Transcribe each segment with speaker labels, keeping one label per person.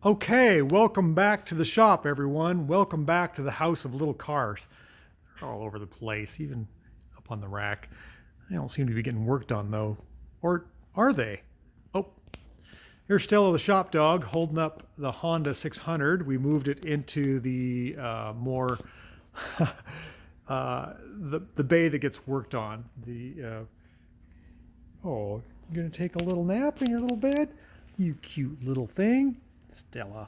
Speaker 1: Okay, welcome back to the shop, everyone. Welcome back to the house of little cars. They're all over the place, even up on the rack. They don't seem to be getting work done, though. Or are they? Oh, here's Stella the shop dog holding up the Honda 600. We moved it into the more the bay that gets worked on. Oh, you're gonna take a little nap in your little bed? You cute little thing. Stella,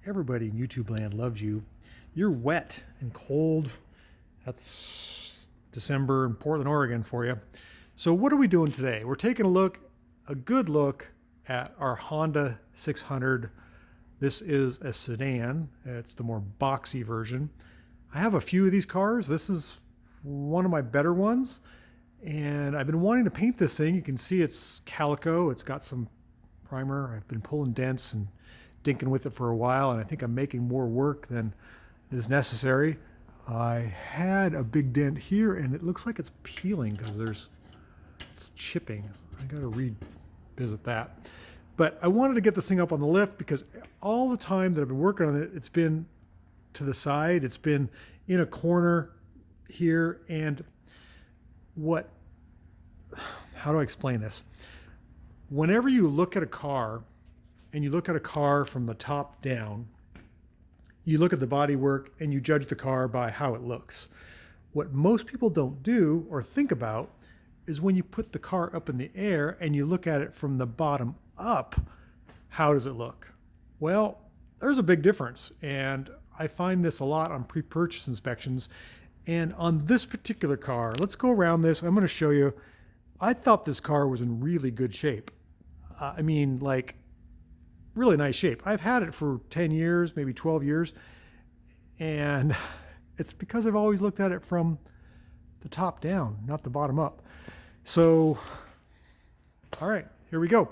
Speaker 1: everybody in YouTube land loves you. You're wet and cold. That's December in Portland, Oregon for you. So what are we doing today? We're taking a good look at our Honda 600. This is a sedan. It's the more boxy version. I have a few of these cars. This is one of my better ones. And I've been wanting to paint this thing. You can see it's calico. It's got some primer. I've been pulling dents and dinking with it for a while, and I think I'm making more work than is necessary. I had a big dent here, and it looks like it's peeling because it's chipping. I got to revisit that. But I wanted to get this thing up on the lift because all the time that I've been working on it, it's been to the side. It's been in a corner here, and how do I explain this? Whenever you look at a car, and you look at a car from the top down, you look at the bodywork and you judge the car by how it looks. What most people don't do or think about is when you put the car up in the air and you look at it from the bottom up, how does it look? Well, there's a big difference, and I find this a lot on pre-purchase inspections. And on this particular car, let's go around this. I'm going to show you. I thought this car was in really good shape. Really nice shape. I've had it for 10 years, maybe 12 years. And it's because I've always looked at it from the top down, not the bottom up. So, all right, here we go.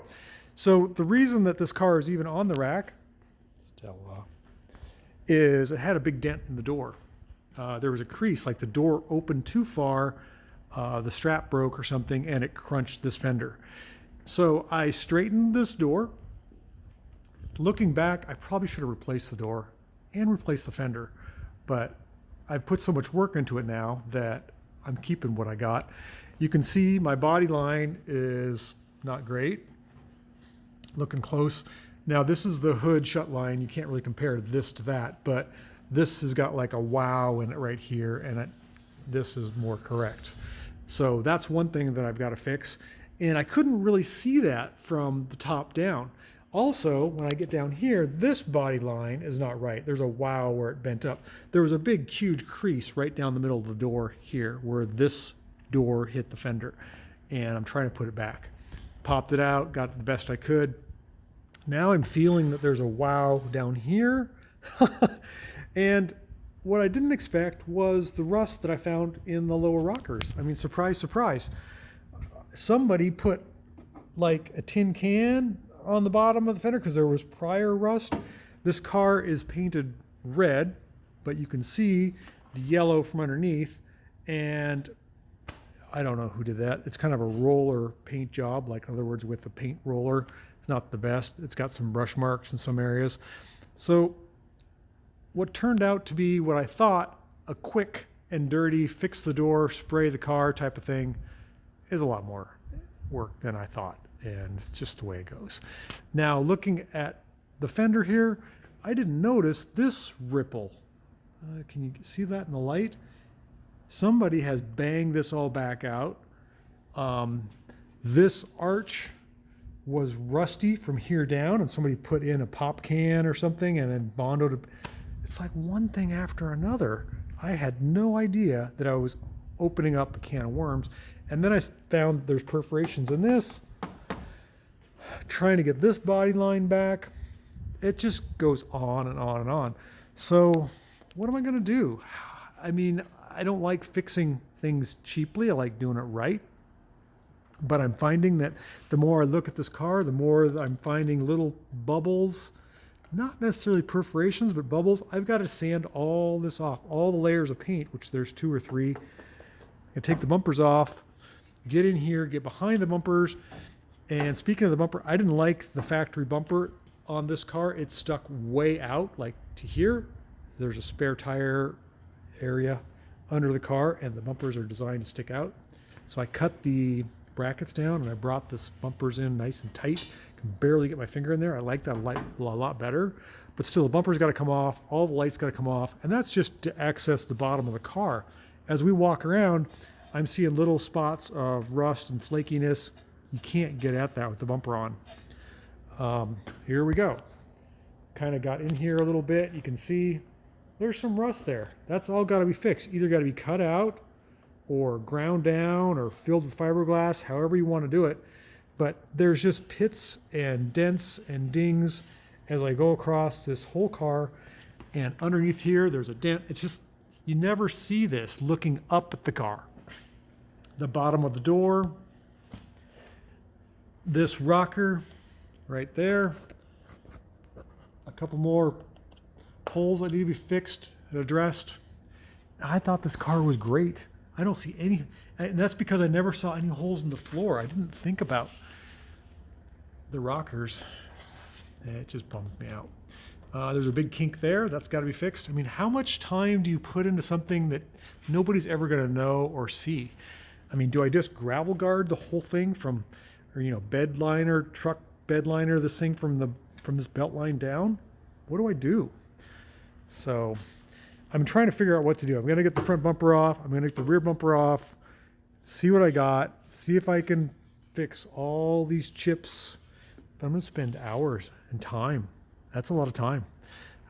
Speaker 1: So the reason that this car is even on the rack, Stella, is it had a big dent in the door. There was a crease, like the door opened too far, the strap broke or something, and it crunched this fender. So I straightened this door. Looking back, I probably should have replaced the door and replaced the fender, but I've put so much work into it now that I'm keeping what I got. You can see my body line is not great. Looking close. Now this is the hood shut line. You can't really compare this to that, but this has got like a wow in it right here, and this is more correct. So that's one thing that I've got to fix. And I couldn't really see that from the top down. Also, when I get down here, this body line is not right. There's a wow where it bent up. There was a big, huge crease right down the middle of the door here where this door hit the fender. And I'm trying to put it back. Popped it out, got it the best I could. Now I'm feeling that there's a wow down here. And what I didn't expect was the rust that I found in the lower rockers. I mean, surprise, surprise. Somebody put like a tin can on the bottom of the fender because there was prior rust. This car is painted red, but you can see the yellow from underneath, and I don't know who did that. It's kind of a roller paint job, like in other words with a paint roller. It's not the best. It's got some brush marks in some areas. So what turned out to be what I thought a quick and dirty fix the door, spray the car type of thing is a lot more work than I thought. And it's just the way it goes. Now, looking at the fender here, I didn't notice this ripple. Can you see that in the light? Somebody has banged this all back out. This arch was rusty from here down, and somebody put in a pop can or something and then bondoed it. It's like one thing after another. I had no idea that I was opening up a can of worms. And then I found there's perforations in this. Trying to get this body line back, it just goes on and on and on. So what am I going to do? I mean, I don't like fixing things cheaply. I like doing it right. But I'm finding that the more I look at this car, the more I'm finding little bubbles, not necessarily perforations, but bubbles. I've got to sand all this off, all the layers of paint, which there's 2 or 3. I take the bumpers off, get in here, get behind the bumpers. And speaking of the bumper, I didn't like the factory bumper. on this car, it's stuck way out, like to here. There's a spare tire area under the car, and the bumpers are designed to stick out. So I cut the brackets down and I brought this bumpers in nice and tight. Can barely get my finger in there. I like that light a lot better, but still the bumpers got to come off, all the lights got to come off, and that's just to access the bottom of the car. As we walk around, I'm seeing little spots of rust and flakiness. You can't get at that with the bumper on. Here we go. Kind of got in here a little bit. You can see there's some rust there. That's all got to be fixed. Either got to be cut out or ground down or filled with fiberglass, however you want to do it. But there's just pits and dents and dings as I go across this whole car. And underneath here, there's a dent. It's just, you never see this looking up at the car. The bottom of the door, this rocker right there, a couple more holes that need to be fixed and addressed. I thought this car was great. I don't see any, and that's because I never saw any holes in the floor. I didn't think about the rockers. It just bummed me out. There's a big kink there. That's got to be fixed. I mean, how much time do you put into something that nobody's ever going to know or see? I mean, do I just gravel guard the whole thing from, or bed liner, truck bed liner this thing from this belt line down? What do I do? So I'm trying to figure out what to do. I'm going to get the front bumper off. I'm going to get the rear bumper off, see what I got, see if I can fix all these chips. But I'm going to spend hours and time. That's a lot of time.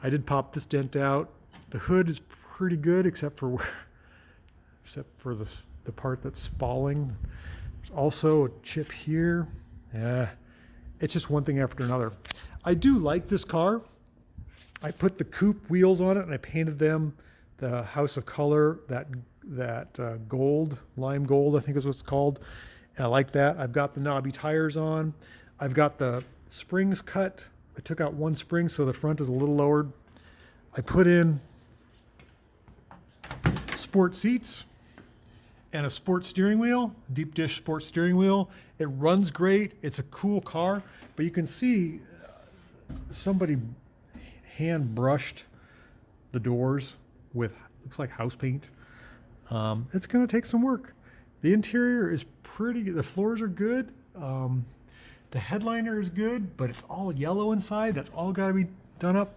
Speaker 1: I did pop this dent out. The hood is pretty good except for the part that's spalling. There's also a chip here. It's just one thing after another. I do like this car. I put the coupe wheels on it and I painted them the House of Color, that gold, lime gold, I think is what it's called. And I like that. I've got the knobby tires on. I've got the springs cut. I took out one spring so the front is a little lowered. I put in sport seats and a sport steering wheel, deep dish sport steering wheel. It runs great. It's a cool car, but you can see somebody hand brushed the doors with, looks like house paint. It's going to take some work. The interior is pretty good. The floors are good. The headliner is good, but it's all yellow inside. That's all got to be done up.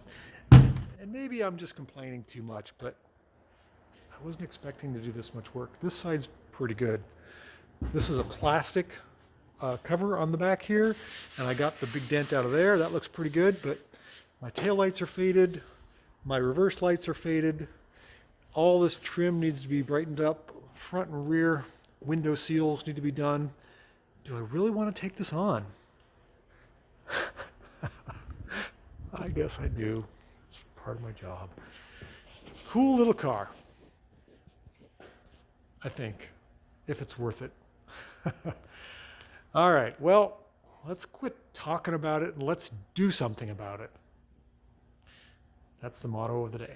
Speaker 1: And maybe I'm just complaining too much, but I wasn't expecting to do this much work. This side's pretty good. This is a plastic cover on the back here, and I got the big dent out of there. That looks pretty good, but my tail lights are faded. My reverse lights are faded. All this trim needs to be brightened up. Front and rear window seals need to be done. Do I really want to take this on? I guess I do. It's part of my job. Cool little car. I think, if it's worth it. All right, well, let's quit talking about it and let's do something about it. That's the motto of the day.